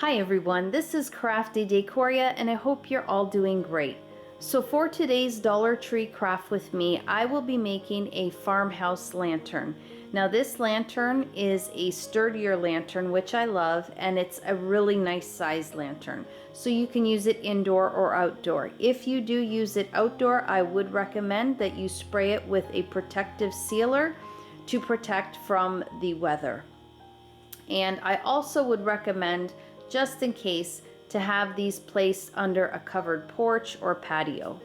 Hi everyone, this is Crafty Decoria and I hope you're all doing great. So for today's Dollar Tree Craft with me, I will be making a farmhouse lantern. Now this lantern is a sturdier lantern, which I love, and it's a really nice size lantern. So you can use it indoor or outdoor. If you do use it outdoor, I would recommend that you spray it with a protective sealer to protect from the weather. And I also would recommend, just in case, to have these placed under a covered porch or patio.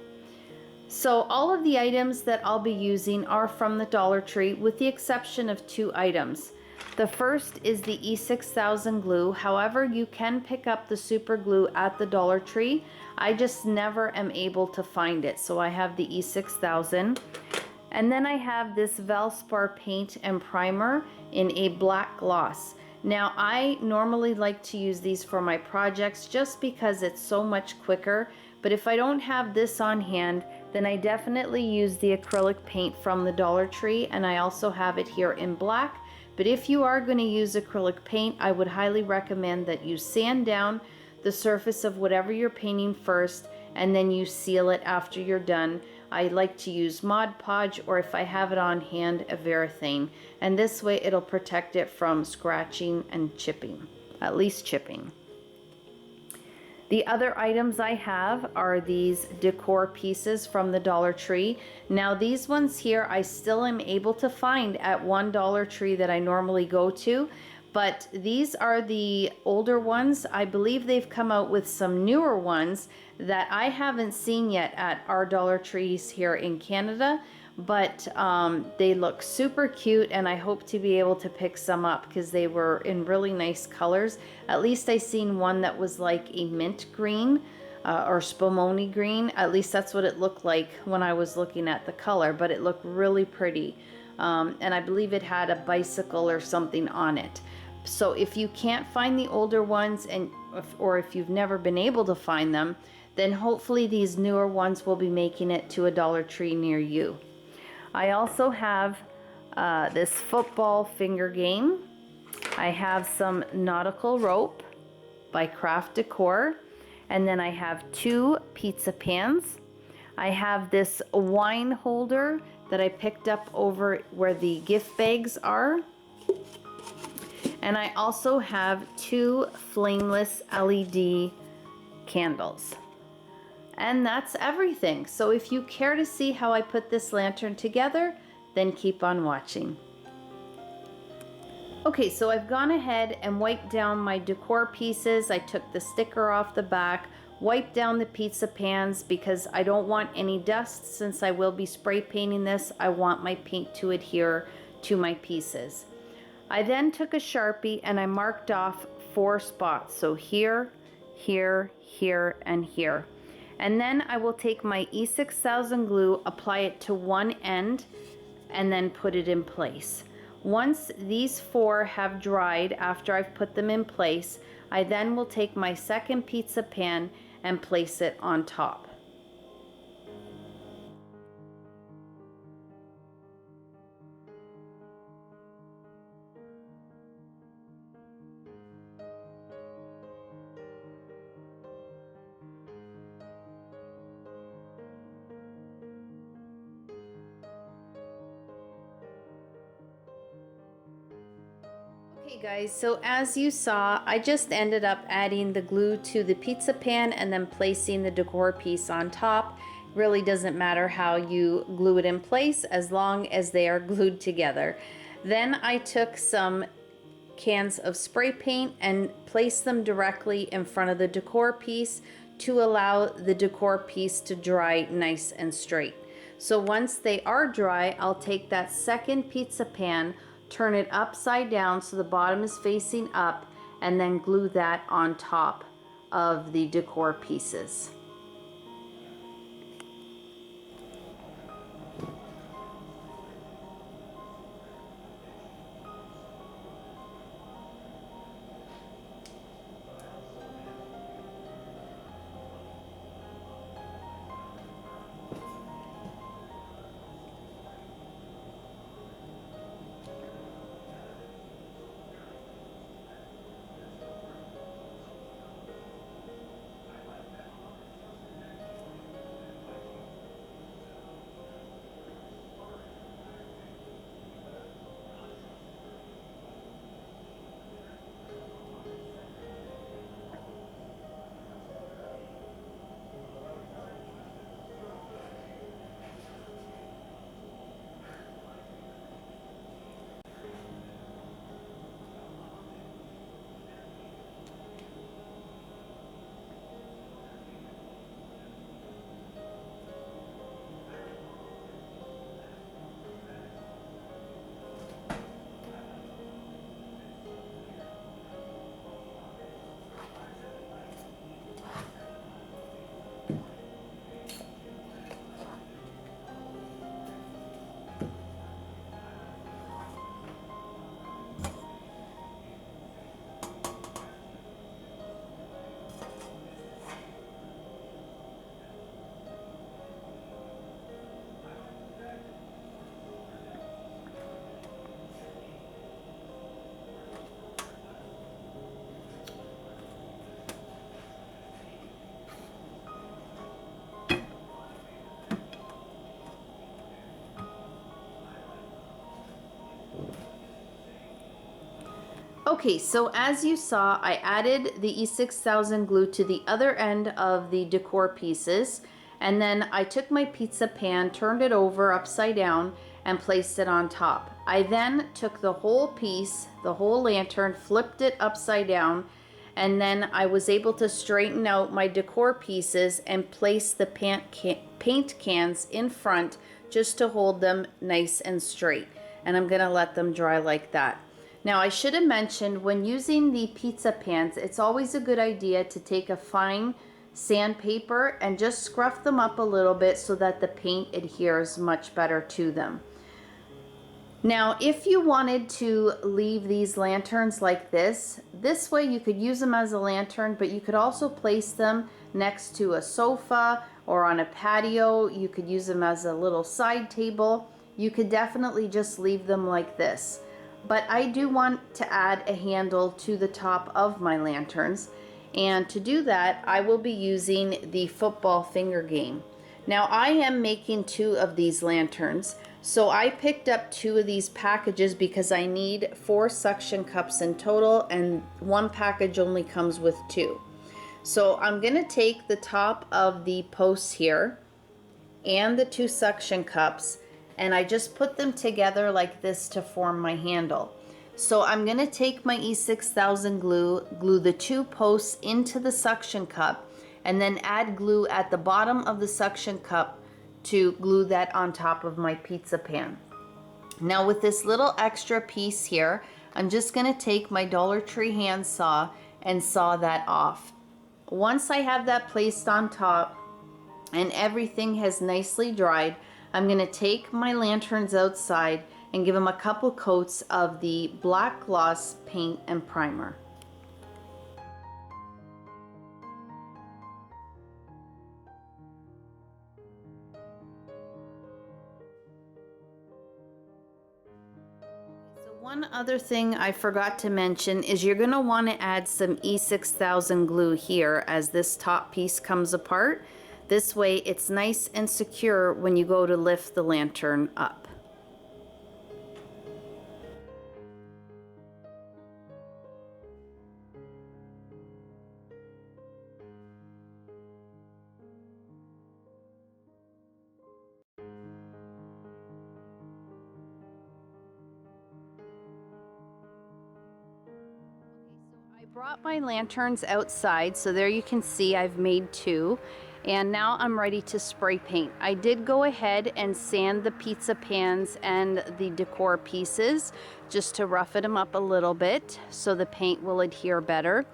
So all of the items that I'll be using are from the Dollar Tree, with the exception of two items. The first is the E6000 glue. However, you can pick up the super glue at the Dollar Tree. I just never am able to find it, so I have the E6000. And then I have this Valspar paint and primer in a black gloss. Now I normally like to use these for my projects just because it's so much quicker, but if I don't have this on hand, then I definitely use the acrylic paint from the Dollar Tree, and I also have it here in black. But if you are going to use acrylic paint, I would highly recommend that you sand down the surface of whatever you're painting first, and then you seal it after you're done. I like to use Mod Podge, or if I have it on hand, a Varathane, and this way it'll protect it from scratching and chipping, at least chipping. The other items I have are these decor pieces from the Dollar Tree. Now these ones here I still am able to find at one Dollar Tree that I normally go to, but these are the older ones. I believe they've come out with some newer ones that I haven't seen yet at our Dollar Trees here in Canada, but they look super cute, and I hope to be able to pick some up because they were in really nice colors. At least I seen one that was like a mint green or spumoni green. At least that's what it looked like when I was looking at the color, but it looked really pretty. And I believe it had a bicycle or something on it. So if you can't find the older ones, or if you've never been able to find them, then hopefully these newer ones will be making it to a Dollar Tree near you. I also have this football finger game. I have some nautical rope by Craft Decor, and then I have two pizza pans. I have this wine holder that I picked up over where the gift bags are. And I also have two flameless LED candles. And that's everything. So if you care to see how I put this lantern together, then keep on watching. Okay, so I've gone ahead and wiped down my decor pieces. I took the sticker off the back, wiped down the pizza pans because I don't want any dust. Since I will be spray painting this, I want my paint to adhere to my pieces. I then took a Sharpie and I marked off 4 spots. So here, here, here, and here. And then I will take my E6000 glue, apply it to one end, and then put it in place. Once these 4 have dried after I've put them in place, I then will take my second pizza pan and place it on top. Okay guys, so as you saw, I just ended up adding the glue to the pizza pan and then placing the decor piece on top. Really doesn't matter how you glue it in place as long as they are glued together. Then I took some cans of spray paint and placed them directly in front of the decor piece to allow the decor piece to dry nice and straight. So once they are dry, I'll take that second pizza pan, turn it upside down so the bottom is facing up, and then glue that on top of the decor pieces. Okay, so as you saw, I added the E6000 glue to the other end of the decor pieces, and then I took my pizza pan, turned it over upside down, and placed it on top. I then took the whole piece, the whole lantern, flipped it upside down, and then I was able to straighten out my decor pieces and place the paint cans in front just to hold them nice and straight. And I'm gonna let them dry like that. Now, I should have mentioned, when using the pizza pans, it's always a good idea to take a fine sandpaper and just scruff them up a little bit so that the paint adheres much better to them. Now, if you wanted to leave these lanterns like this way you could use them as a lantern, but you could also place them next to a sofa or on a patio. You could use them as a little side table. You could definitely just leave them like this. But I do want to add a handle to the top of my lanterns, and to do that I will be using the football finger game. Now, I am making 2 of these lanterns, so I picked up 2 of these packages because I need 4 suction cups in total, and 1 package only comes with 2. So I'm going to take the top of the posts here and the 2 suction cups, and I just put them together like this to form my handle. So I'm going to take my E6000 glue the 2 posts into the suction cup, and then add glue at the bottom of the suction cup to glue that on top of my pizza pan. Now, with this little extra piece here, I'm just going to take my Dollar Tree hand saw and saw that off. Once I have that placed on top and everything has nicely dried, I'm going to take my lanterns outside and give them a couple coats of the black gloss paint and primer. So one other thing I forgot to mention is you're going to want to add some E6000 glue here as this top piece comes apart. This way it's nice and secure when you go to lift the lantern up. I brought my lanterns outside, so there you can see I've made 2. And now I'm ready to spray paint. I did go ahead and sand the pizza pans and the decor pieces just to roughen them up a little bit so the paint will adhere better.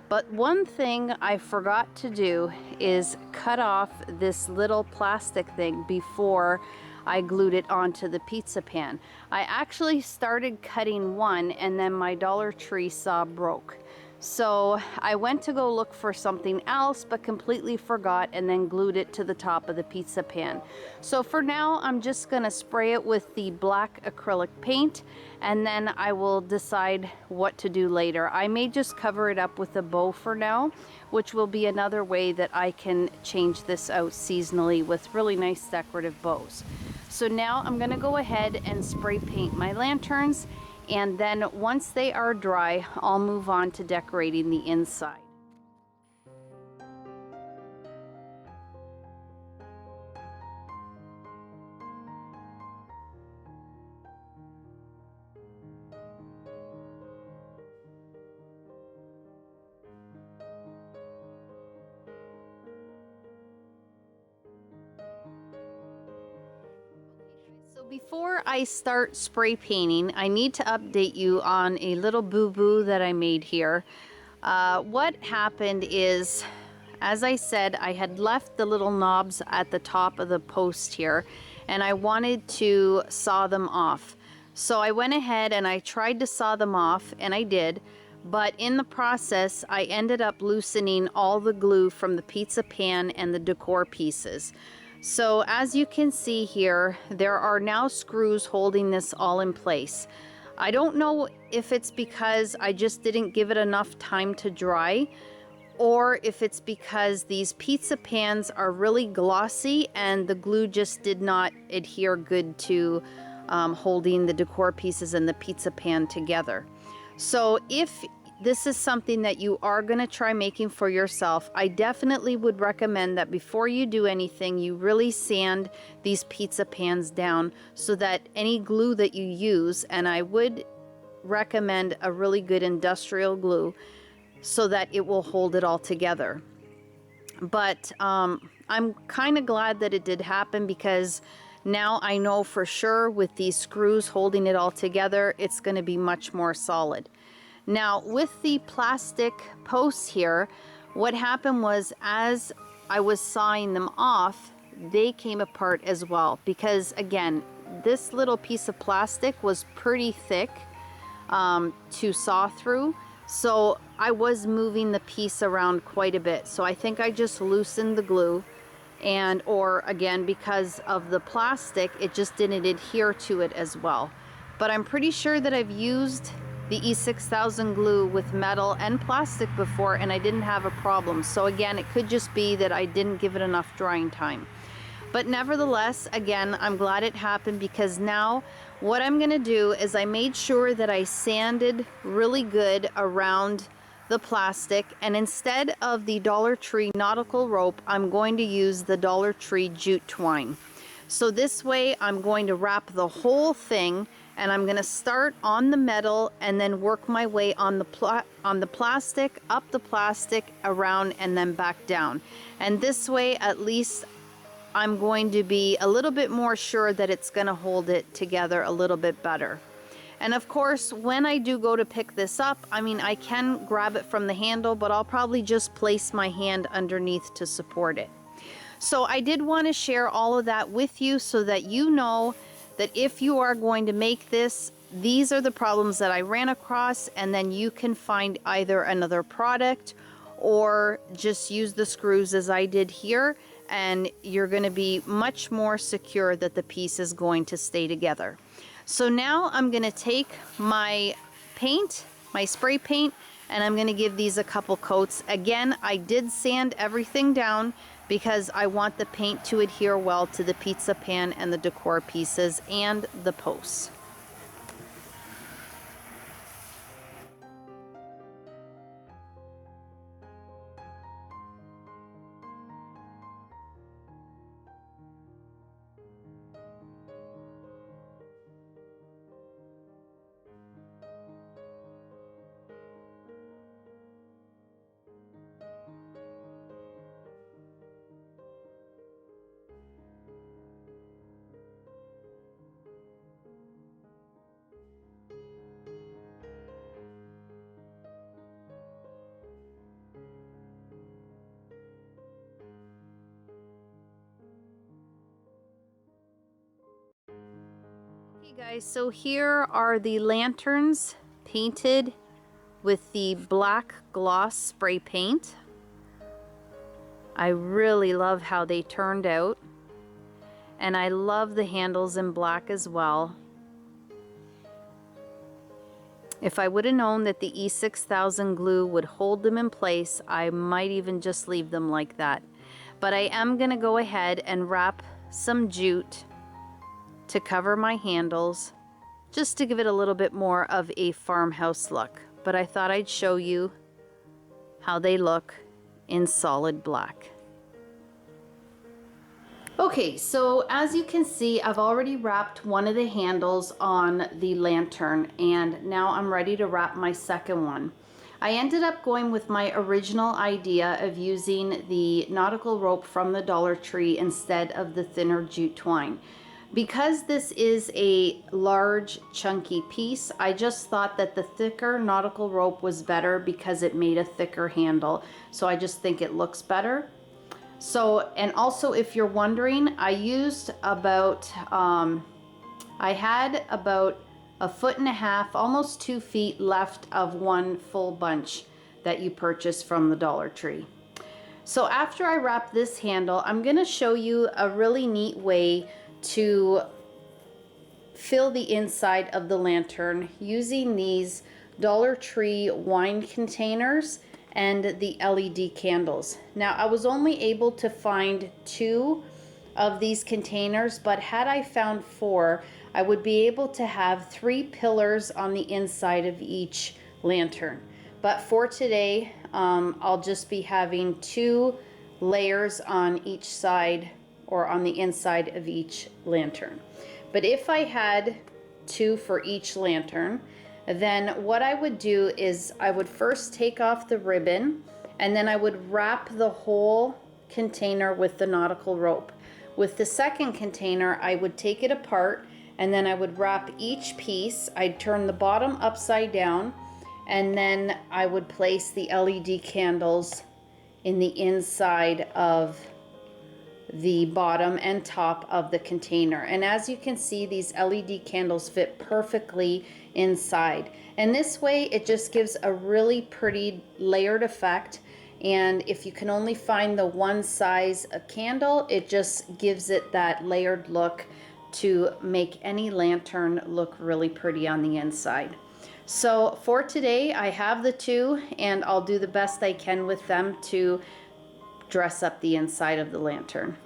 But one thing I forgot to do is cut off this little plastic thing before I glued it onto the pizza pan. I actually started cutting one and then my Dollar Tree saw broke. So I went to go look for something else but completely forgot and then glued it to the top of the pizza pan. So for now I'm just gonna spray it with the black acrylic paint and then I will decide what to do later. I may just cover it up with a bow for now, which will be another way that I can change this out seasonally with really nice decorative bows. So now I'm gonna go ahead and spray paint my lanterns, and then once they are dry, I'll move on to decorating the inside. So before I start spray painting, I need to update you on a little boo-boo that I made here. What happened is, as I said, I had left the little knobs at the top of the post here, and I wanted to saw them off. So I went ahead and I tried to saw them off, and I did, but in the process, I ended up loosening all the glue from the pizza pan and the decor pieces. So as you can see here, there are now screws holding this all in place. I don't know if it's because I just didn't give it enough time to dry, or if it's because these pizza pans are really glossy and the glue just did not adhere good to holding the decor pieces and the pizza pan together. So if this is something that you are going to try making for yourself, I definitely would recommend that before you do anything, you really sand these pizza pans down so that any glue that you use, and I would recommend a really good industrial glue so that it will hold it all together. But I'm kind of glad that it did happen, because now I know for sure with these screws holding it all together, it's going to be much more solid. Now with the plastic posts here, what happened was, as I was sawing them off, they came apart as well, because again, this little piece of plastic was pretty thick to saw through. So I was moving the piece around quite a bit. So I think I just loosened the glue, and or again, because of the plastic, it just didn't adhere to it as well. But I'm pretty sure that I've used the E6000 glue with metal and plastic before, and I didn't have a problem. So again, it could just be that I didn't give it enough drying time. But nevertheless, again, I'm glad it happened, because now what I'm going to do is I made sure that I sanded really good around the plastic, and instead of the Dollar Tree nautical rope, I'm going to use the Dollar Tree jute twine. So this way I'm going to wrap the whole thing, and I'm going to start on the metal and then work my way on the plastic, up the plastic, around, and then back down. And this way at least I'm going to be a little bit more sure that it's going to hold it together a little bit better. And of course, when I do go to pick this up, I mean, I can grab it from the handle, but I'll probably just place my hand underneath to support it. So I did want to share all of that with you so that you know that if you are going to make this, these are the problems that I ran across, and then you can find either another product or just use the screws as I did here, and you're going to be much more secure that the piece is going to stay together. So now I'm going to take my paint, my spray paint, and I'm going to give these a couple coats. Again, I did sand everything down because I want the paint to adhere well to the pizza pan and the decor pieces and the posts. Okay guys, so here are the lanterns painted with the black gloss spray paint. I really love how they turned out, and I love the handles in black as well. If I would have known that the E6000 glue would hold them in place, I might even just leave them like that. But I am going to go ahead and wrap some jute to cover my handles, just to give it a little bit more of a farmhouse look. But I thought I'd show you how they look in solid black. Okay, so as you can see, I've already wrapped one of the handles on the lantern, and now I'm ready to wrap my second one. I ended up going with my original idea of using the nautical rope from the Dollar Tree instead of the thinner jute twine. Because this is a large chunky piece, I just thought that the thicker nautical rope was better because it made a thicker handle. So I just think it looks better. So, and also if you're wondering, I used about, I had about 1.5 feet, almost 2 feet left of one full bunch that you purchase from the Dollar Tree. So after I wrap this handle, I'm gonna show you a really neat way to fill the inside of the lantern using these Dollar Tree wine containers and the LED candles. Now I was only able to find 2 of these containers, but had I found 4, I would be able to have 3 pillars on the inside of each lantern. But for today, I'll just be having 2 layers on each side, or on the inside of each lantern. But if I had 2 for each lantern, then what I would do is I would first take off the ribbon, and then I would wrap the whole container with the nautical rope. With the second container, I would take it apart, and then I would wrap each piece. I'd turn the bottom upside down, and then I would place the LED candles in the inside of the bottom and top of the container. And as you can see, these LED candles fit perfectly inside. And this way it just gives a really pretty layered effect. And if you can only find the one size of candle, it just gives it that layered look to make any lantern look really pretty on the inside. So for today, I have the 2, and I'll do the best I can with them to dress up the inside of the lantern.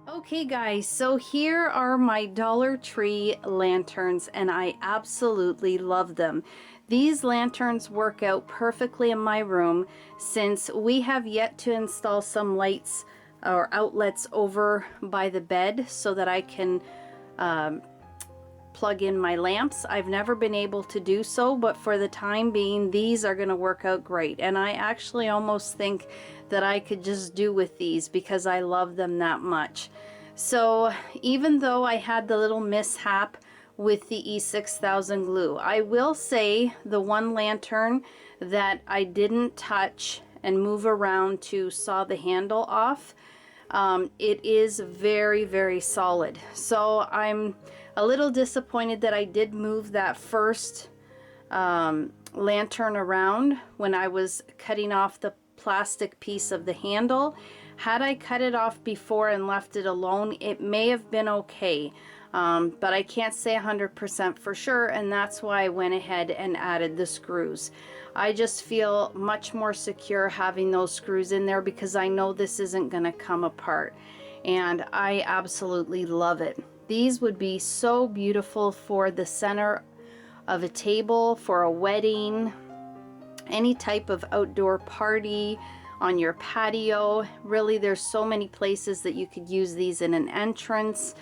Okay guys, so here are my Dollar Tree lanterns, and I absolutely love them. These lanterns work out perfectly in my room, since we have yet to install some lights or outlets over by the bed so that I can plug in my lamps. I've never been able to do so, but for the time being, these are going to work out great. And I actually almost think that I could just do with these because I love them that much. So even though I had the little mishap with the E6000 glue, I will say the one lantern that I didn't touch and move around to saw the handle off, it is very, very solid. So I'm a little disappointed that I did move that first lantern around when I was cutting off the plastic piece of the handle. Had I cut it off before and left it alone, it may have been okay, but I can't say 100% for sure, and that's why I went ahead and added the screws. I just feel much more secure having those screws in there because I know this isn't going to come apart, and I absolutely love it. These would be so beautiful for the center of a table, for a wedding, any type of outdoor party, on your patio. Really, there's so many places that you could use these: in an entrance,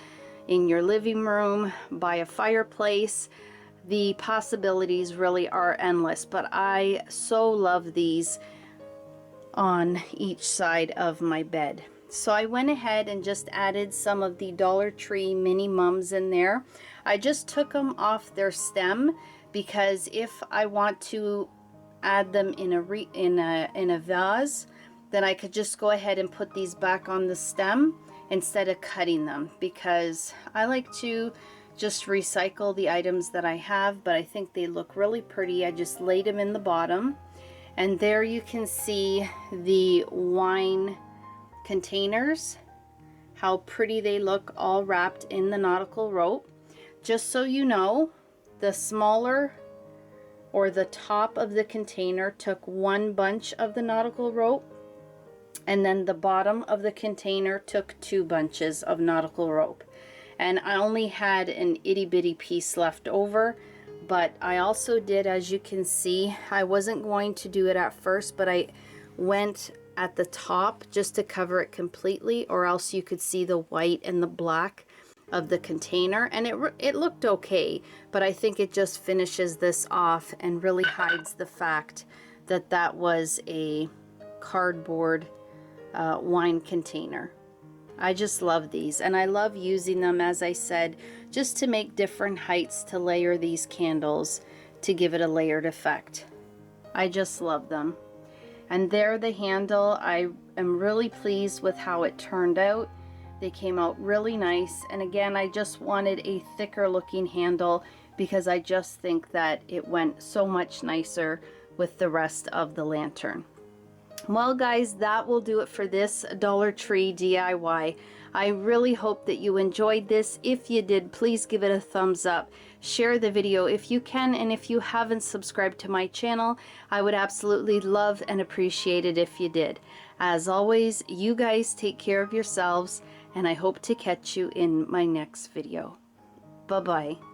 in your living room, by a fireplace. The possibilities really are endless, but I so love these on each side of my bed. So I went ahead and just added some of the Dollar Tree mini mums in there. I just took them off their stem because if I want to add them in a vase, then I could just go ahead and put these back on the stem instead of cutting them, because I like to just recycle the items that I have, but I think they look really pretty. I just laid them in the bottom, and there you can see the wine containers, how pretty they look, all wrapped in the nautical rope. Just so you know, the smaller, or the top of the container, took one bunch of the nautical rope, and then the bottom of the container took 2 bunches of nautical rope. And I only had an itty bitty piece left over, but I also did, as you can see, I wasn't going to do it at first, but I went at the top just to cover it completely, or else you could see the white and the black of the container, and it looked okay, but I think it just finishes this off and really hides the fact that that was a cardboard wine container. I just love these, and I love using them, as I said, just to make different heights to layer these candles to give it a layered effect. I just love them. And there, the handle, I am really pleased with how it turned out. They came out really nice, and again, I just wanted a thicker looking handle because I just think that it went so much nicer with the rest of the lantern. Well guys, that will do it for this Dollar Tree DIY. I really hope that you enjoyed this. If you did, please give it a thumbs up. Share the video if you can, and if you haven't subscribed to my channel, I would absolutely love and appreciate it if you did. As always, you guys take care of yourselves, and I hope to catch you in my next video. Bye-bye.